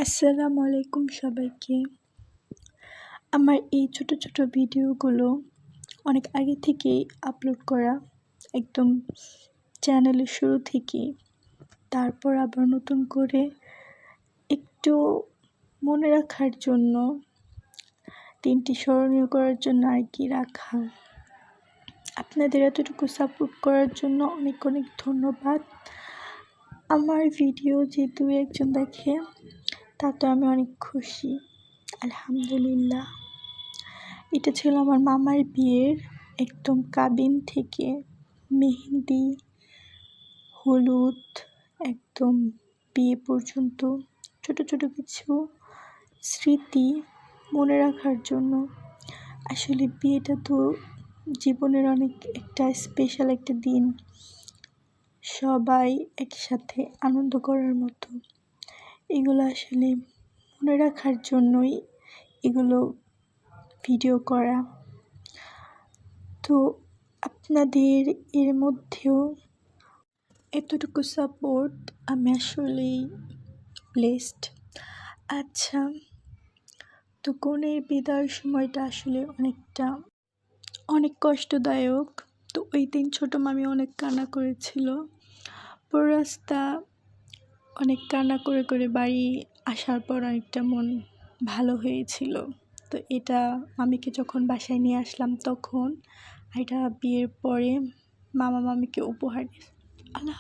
আসসালামু আলাইকুম সবাইকে। আমার এই ছোট ছোট ভিডিওগুলো অনেক আগে থেকেই আপলোড করা, একদম চ্যানেলের শুরু থেকেই। তারপর আবার নতুন করে একটু মনে রাখার জন্য, দিনটি স্মরণীয় করার জন্য আর কি রাখা। আপনাদের এতটুকু সাপোর্ট করার জন্য অনেক অনেক ধন্যবাদ। আমার ভিডিও যে 2-1 জন দেখে তাতে আমি অনেক খুশি, আলহামদুলিল্লাহ। এটা ছিল আমার মামার বিয়ের একদম কাবিন থেকে মেহেন্দি, হলুদ, একদম বিয়ে পর্যন্ত ছোট ছোট কিছু স্মৃতি মনে রাখার জন্য। আসলে বিয়েটা তো জীবনের অনেক একটা স্পেশাল একটা দিন, সবাই একসাথে আনন্দ করার মতো। এগুলো আসলে মনে রাখার জন্যই এগুলো ভিডিও করা। তো আপনাদের এর মধ্যেও এতটুকু সাপোর্ট, আমি আসলেই ব্লেসড। আচ্ছা, তো কনের বিদায়ের সময়টা আসলে অনেক কষ্টদায়ক। তো ওই দিন ছোটো মামি অনেক কান্না করেছিল। পুরো রাস্তা অনেক কান্না করে করে বাড়ি আসার পর অনেকটা মন ভালো হয়েছিল। তো এটা মামিকে যখন বাসায় নিয়ে আসলাম তখন, এটা বিয়ের পরে মামা মামিকে উপহার দিয়েছে। আল্লাহ।